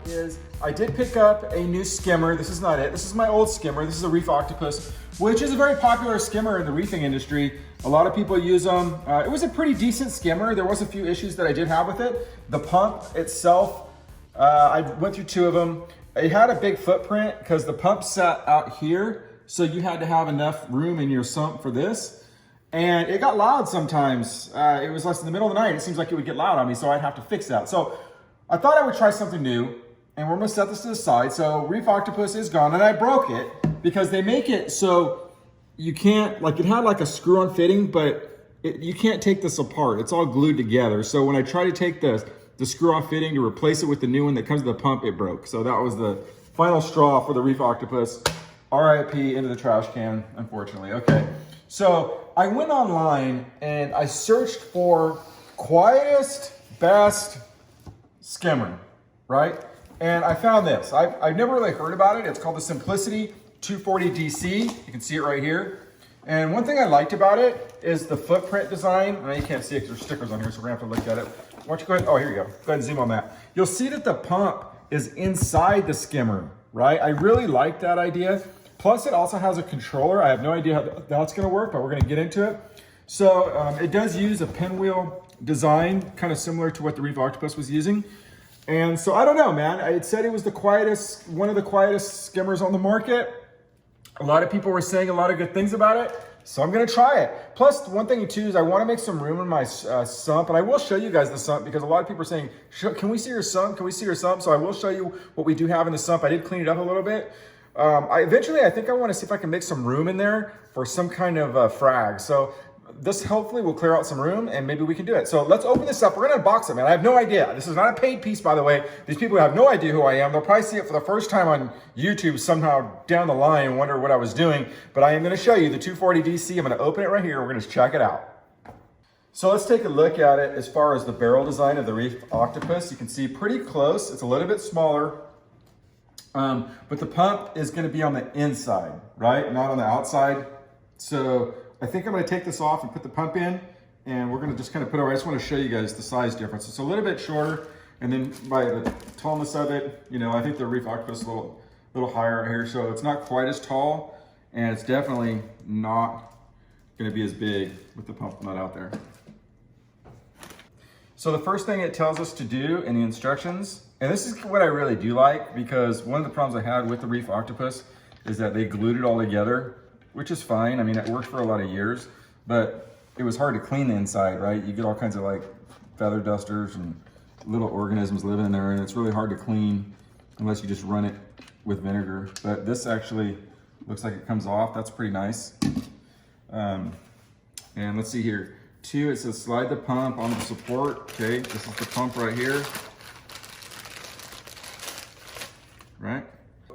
is I did pick up a new skimmer. This is not it. This is my old skimmer. This is a Reef Octopus, which is a very popular skimmer in the reefing industry. A lot of people use them. It was a pretty decent skimmer. There was a few issues that I did have with it. The pump itself, I went through 2 of them. It had a big footprint because the pump sat out here, so you had to have enough room in your sump for this. And it got loud sometimes. It was less in the middle of the night. It seems like it would get loud on me, so I'd have to fix that. So I thought I would try something new, and we're gonna set this to the side. So Reef Octopus is gone, and I broke it because they make it so you can't, like, it had like a screw-on fitting, but you can't take this apart. It's all glued together. So when I try to take the screw-on fitting to replace it with the new one that comes with the pump, it broke. So that was the final straw for the Reef Octopus. RIP, into the trash can, unfortunately. Okay, so I went online and I searched for quietest, best skimmer, right? And I found this. I've never really heard about it. It's called the Simplicity 240 DC. You can see it right here. And one thing I liked about it is the footprint design. I know you can't see it because there's stickers on here, so we're gonna have to look at it. Why don't you go ahead, oh, here you go. Go ahead and zoom on that. You'll see that the pump is inside the skimmer, right? I really like that idea. Plus it also has a controller. I have no idea how that's gonna work, but we're gonna get into it. So it does use a pinwheel design, kind of similar to what the Reef Octopus was using. And so I don't know, man. It said it was the quietest, one of the quietest skimmers on the market. A lot of people were saying a lot of good things about it. So I'm gonna try it. Plus, one thing too is I wanna make some room in my sump, and I will show you guys the sump because a lot of people are saying, can we see your sump? Can we see your sump? So I will show you what we do have in the sump. I did clean it up a little bit. Eventually, I think I wanna see if I can make some room in there for some kind of frag. So this hopefully will clear out some room and maybe we can do it. So let's open this up. We're gonna unbox it, man. I have no idea. This is not a paid piece, by the way. These people have no idea who I am. They'll probably see it for the first time on YouTube somehow down the line and wonder what I was doing. But I am gonna show you the 240 DC. I'm gonna open it right here. We're gonna check it out. So let's take a look at it as far as the barrel design of the Reef Octopus. You can see pretty close. It's a little bit smaller. But the pump is gonna be on the inside, right? Not on the outside. So I think I'm gonna take this off and put the pump in, and we're gonna just kind of put it over. I just wanna show you guys the size difference. It's a little bit shorter, and then by the tallness of it, you know, I think the Reef Octopus is a little higher right here, so it's not quite as tall, and it's definitely not gonna be as big with the pump not out there. So the first thing it tells us to do in the instructions, and this is what I really do like, because one of the problems I had with the Reef Octopus is that they glued it all together, which is fine. I mean, it worked for a lot of years, but it was hard to clean the inside, right? You get all kinds of like feather dusters and little organisms living in there, and it's really hard to clean unless you just run it with vinegar. But this actually looks like it comes off. That's pretty nice. And let's see here. 2, it says slide the pump on the support. Okay, this is the pump right here. Right?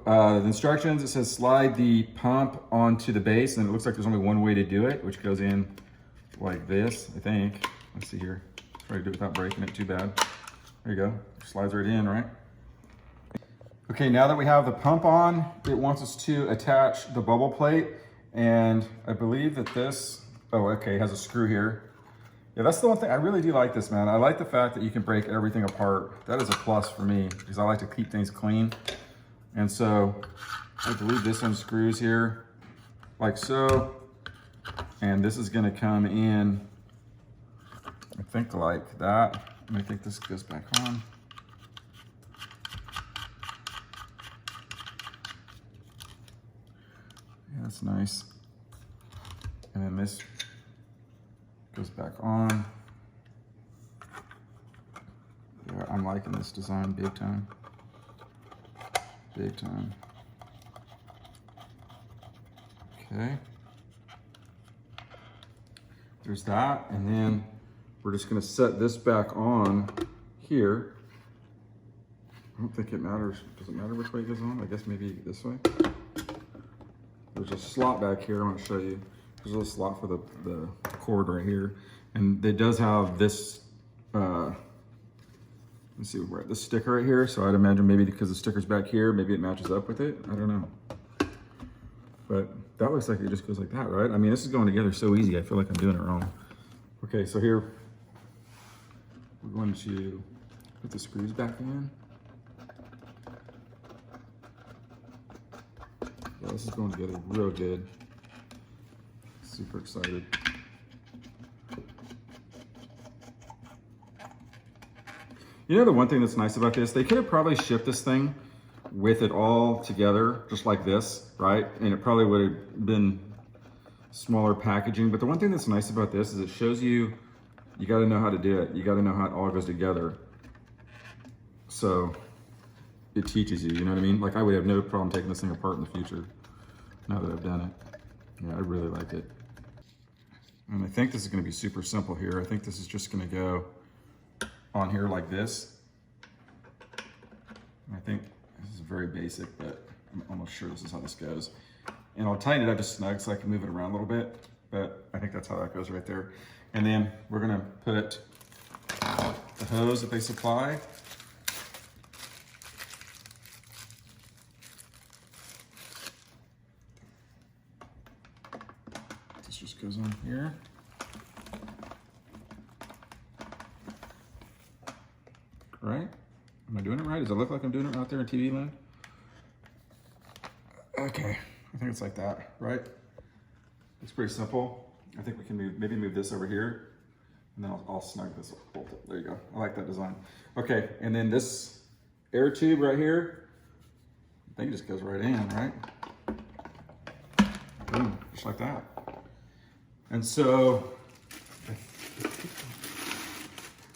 The instructions, it says slide the pump onto the base, and it looks like there's only one way to do it, which goes in like this, I think. Let's see here. Try to do it without breaking it too bad. There you go. Slides right in, right? Okay, now that we have the pump on, it wants us to attach the bubble plate, and I believe that this, oh, okay, it has a screw here. Yeah, that's the one thing, I really do like this, man. I like the fact that you can break everything apart. That is a plus for me, because I like to keep things clean. And so I believe this unscrews here like so, and this is gonna come in, I think like that. And I think this goes back on. Yeah, that's nice. And then this goes back on. Yeah, I'm liking this design big time. Big time. Okay. There's that, and then we're just gonna set this back on here. I don't think it matters. Does it matter which way it goes on? I guess maybe this way. There's a slot back here. I want to show you. There's a little slot for the cord right here, and it does have this. Let's see, we're at this sticker right here. So I'd imagine maybe because the sticker's back here, maybe it matches up with it. I don't know. But that looks like it just goes like that, right? I mean, this is going together so easy. I feel like I'm doing it wrong. Okay, so here, we're going to put the screws back in. Yeah, this is going together real good. Super excited. You know the one thing that's nice about this, they could have probably shipped this thing with it all together, just like this, right? And it probably would have been smaller packaging. But the one thing that's nice about this is it shows you, you got to know how to do it. You got to know how it all goes together. So it teaches you, you know what I mean? Like I would have no problem taking this thing apart in the future now that I've done it. Yeah, I really like it. And I think this is going to be super simple here. I think this is just going to go on here like this. I think this is very basic, but I'm almost sure this is how this goes. And I'll tighten it up to snug so I can move it around a little bit, but I think that's how that goes right there. And then we're gonna put the hose that they supply. This just goes on here. Right? Am I doing it right? Does it look like I'm doing it out there in TV land? Okay, I think it's like that, right? It's pretty simple. I think we can maybe move this over here, and then I'll snug this bolt up. There you go. I like that design. Okay, and then this air tube right here, I think it just goes right in, right? Boom, just like that. And so,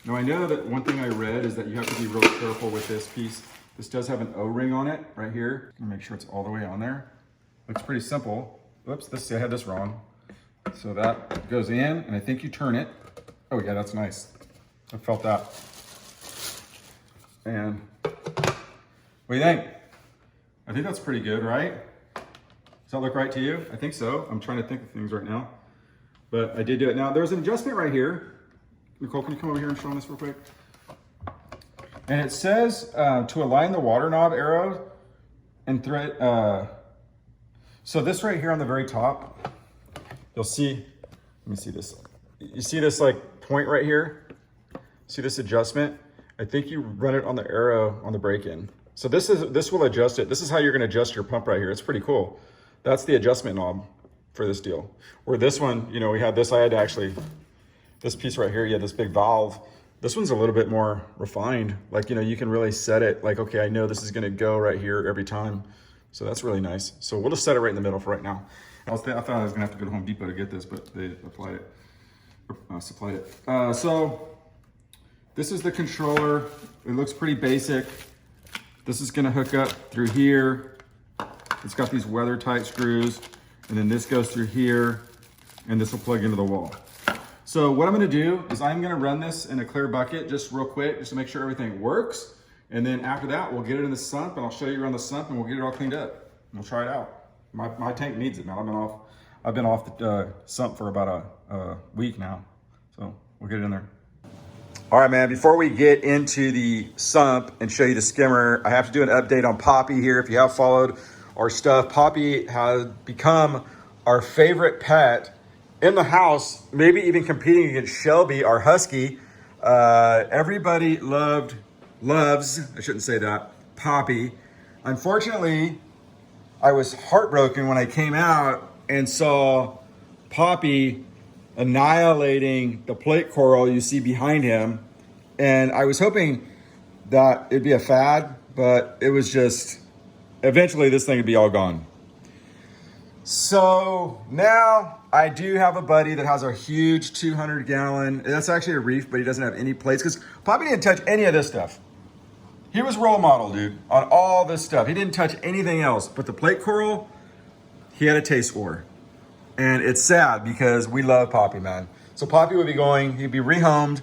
now I know that one thing I read is that you have to be real careful with this piece. This does have an O-ring on it right here. I'm gonna make sure it's all the way on there. Looks pretty simple. Oops, I had this wrong. So that goes in, and I think you turn it. Oh yeah, that's nice. I felt that. And what do you think? I think that's pretty good, right? Does that look right to you? I think so. I'm trying to think of things right now. But I did do it. Now there's an adjustment right here. Nicole, can you come over here and show me this real quick? And it says to align the water knob arrow and thread. So this right here on the very top, you'll see, let me see this. You see this like point right here? See this adjustment? I think you run it on the arrow on the break-in. So this will adjust it. This is how you're gonna adjust your pump right here. It's pretty cool. That's the adjustment knob for this deal. Where this one, you know, we had this, I had to actually, this piece right here, you had this big valve. This one's a little bit more refined. Like, you know, you can really set it like, okay, I know this is gonna go right here every time. So that's really nice. So we'll just set it right in the middle for right now. I thought I was gonna have to go to Home Depot to get this, but they supplied it. So this is the controller. It looks pretty basic. This is gonna hook up through here. It's got these weather tight screws, and then this goes through here, and this will plug into the wall. So what I'm gonna do is I'm gonna run this in a clear bucket just real quick, just to make sure everything works. And then after that, we'll get it in the sump, and I'll show you around the sump, and we'll get it all cleaned up. And we'll try it out. My tank needs it, man. I've been off the sump for about a week now. So we'll get it in there. All right, man, before we get into the sump and show you the skimmer, I have to do an update on Poppy here. If you have followed our stuff, Poppy has become our favorite pet in the house, maybe even competing against Shelby, our husky. Everybody loves, I shouldn't say that, Poppy. Unfortunately, I was heartbroken when I came out and saw Poppy annihilating the plate coral you see behind him. And I was hoping that it'd be a fad, but it was just, eventually this thing would be all gone. So now I do have a buddy that has a huge 200-gallon, that's actually a Reef, but he doesn't have any plates because Poppy didn't touch any of this stuff. He was role model, dude, on all this stuff. He didn't touch anything else, but the plate coral, he had a taste for. And it's sad because we love Poppy, man. So Poppy would be going, he'd be rehomed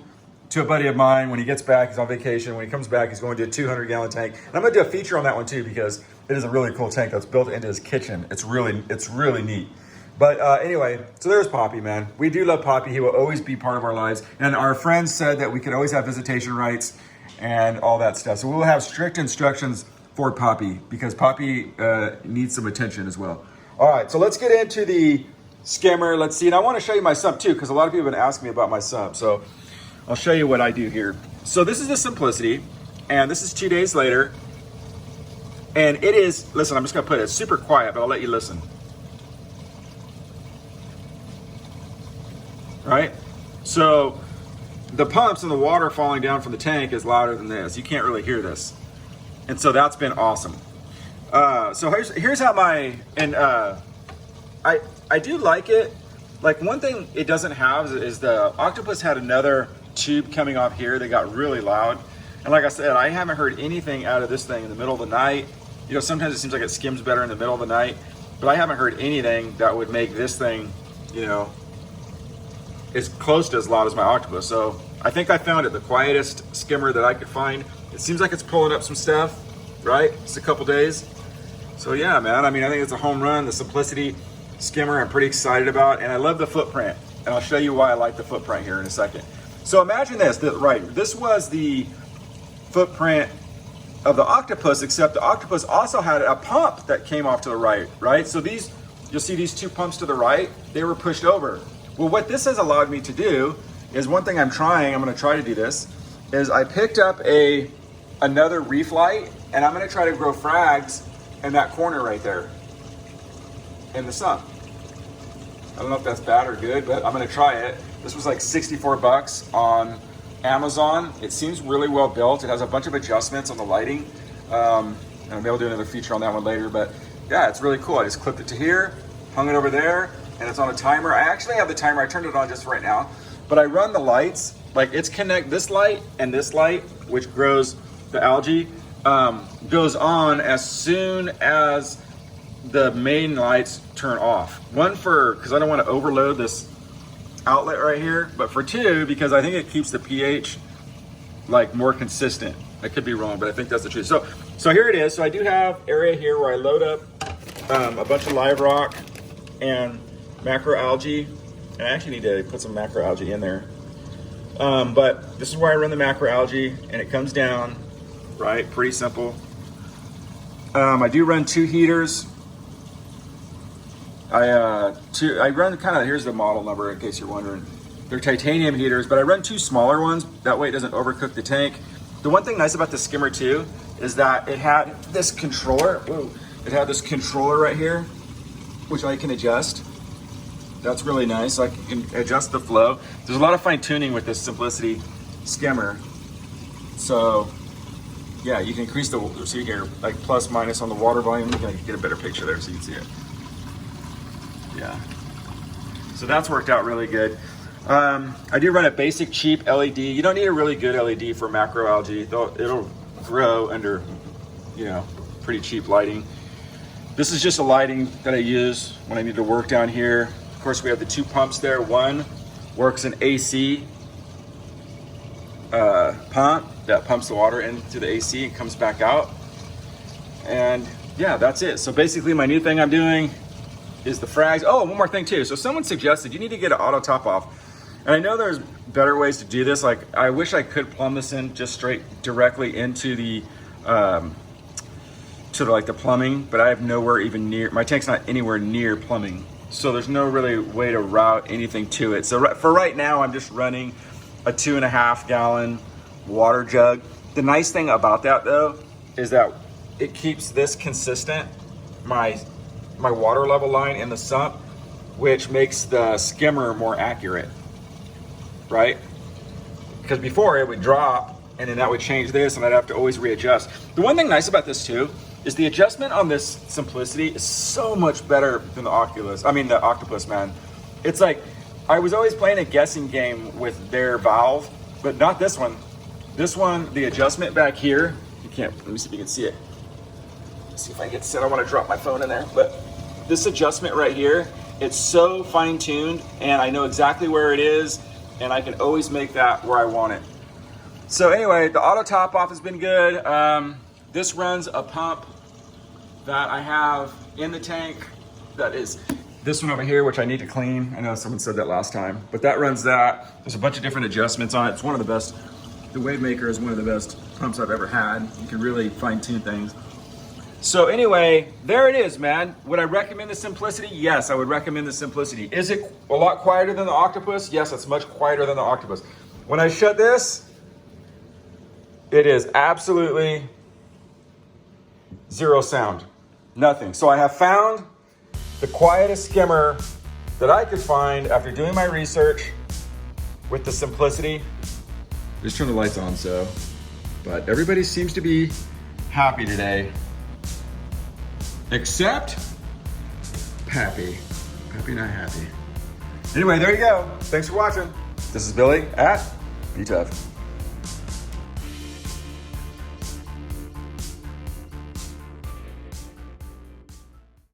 to a buddy of mine when he gets back. He's on vacation. When he comes back, he's going to a 200-gallon tank. And I'm gonna do a feature on that one too because it is a really cool tank that's built into his kitchen. It's really neat. But anyway, so there's Poppy, man. We do love Poppy. He will always be part of our lives. And our friends said that we could always have visitation rights and all that stuff. So we'll have strict instructions for Poppy because Poppy needs some attention as well. All right, so let's get into the skimmer. Let's see, and I want to show you my sump too because a lot of people have been asking me about my sump. So I'll show you what I do here. So this is the Simplicity, and this is 2 days later. And it is, listen, I'm just gonna put it super quiet, but I'll let you listen. Right? So the pumps and the water falling down from the tank is louder than this. You can't really hear this. And so that's been awesome. So here's how my, and I do like it. Like one thing it doesn't have is the Octopus had another tube coming off here that got really loud. And like I said, I haven't heard anything out of this thing in the middle of the night. You know, sometimes it seems like it skims better in the middle of the night, but I haven't heard anything that would make this thing, you know, as close to as loud as my Octopus. So I think I found it the quietest skimmer that I could find. It seems like it's pulling up some stuff, right? It's a couple days. So yeah, man, I mean, I think it's a home run. The Simplicity skimmer I'm pretty excited about, and I love the footprint. And I'll show you why I like the footprint here in a second. So imagine this, right? This was the footprint of the Octopus, except the Octopus also had a pump that came off to the right, right? So these, you'll see these two pumps to the right, they were pushed over. Well, what this has allowed me to do is one thing I'm gonna try to do this, is I picked up another reef light, and I'm gonna try to grow frags in that corner right there, in the sump. I don't know if that's bad or good, but I'm gonna try it. This was like 64 bucks on Amazon. It seems really well built. It has a bunch of adjustments on the lighting. And I'll be able to do another feature on that one later, but yeah, it's really cool. I just clipped it to here, hung it over there, and it's on a timer. I actually have the timer, I turned it on just right now, but I run the lights, like it's connect this light and this light, which grows the algae, goes on as soon as the main lights turn off. One for, because I don't want to overload this outlet right here, but for two, because I think it keeps the pH like more consistent. I could be wrong, but I think that's the truth. So here it is. So I do have area here where I load up a bunch of live rock and macroalgae. And I actually need to put some macroalgae in there. But this is where I run the macroalgae, and it comes down, right? Pretty simple. I do run 2 heaters. I run kind of, here's the model number in case you're wondering. They're titanium heaters, but I run 2 smaller ones. That way it doesn't overcook the tank. The one thing nice about the skimmer too, is that it had this controller. Whoa, it had this controller right here, which I can adjust. That's really nice. I can adjust the flow. There's a lot of fine tuning with this Simplicity skimmer. So yeah, you can increase the, see here, like plus minus on the water volume. You can get a better picture there so you can see it. Yeah, so that's worked out really good. I do run a basic cheap LED. You don't need a really good LED for macroalgae. It'll grow under, you know, pretty cheap lighting. This is just a lighting that I use when I need to work down here. Of course, we have the 2 pumps there. One works an AC pump that pumps the water into the AC and comes back out. And yeah, that's it. So basically my new thing I'm doing is the frags. Oh, one more thing too. So someone suggested you need to get an auto top off. And I know there's better ways to do this. Like I wish I could plumb this in just straight directly into the, like the plumbing, but I have nowhere even near, my tank's not anywhere near plumbing. So there's no really way to route anything to it. So for right now, I'm just running a 2.5 gallon water jug. The nice thing about that though, is that it keeps this consistent, my water level line in the sump, which makes the skimmer more accurate, right? Because before it would drop and then that would change this and I'd have to always readjust. The one thing nice about this too, is the adjustment on this Simplicity is so much better than the Octopus, man. It's like, I was always playing a guessing game with their valve, but not this one. This one, the adjustment back here, you can't, let me see if you can see it. Let's see if I can get set, I want to drop my phone in there, but this adjustment right here, it's so fine-tuned and I know exactly where it is and I can always make that where I want it. So anyway, the auto top off has been good. This runs a pump that I have in the tank that is this one over here, which I need to clean. I know someone said that last time, but that runs that. There's a bunch of different adjustments on it. It's one of the best, the Wavemaker is one of the best pumps I've ever had. You can really fine-tune things. So anyway, there it is, man. Would I recommend the Simplicity? Yes, I would recommend the Simplicity. Is it a lot quieter than the Octopus? Yes, it's much quieter than the Octopus. When I shut this, it is absolutely zero sound, nothing. So I have found the quietest skimmer that I could find after doing my research with the simplicity. Just turn the lights on but everybody seems to be happy today, except Pappy. Pappy not happy. Anyway, there you go. Thanks for watching. This is Billy at BTUFF.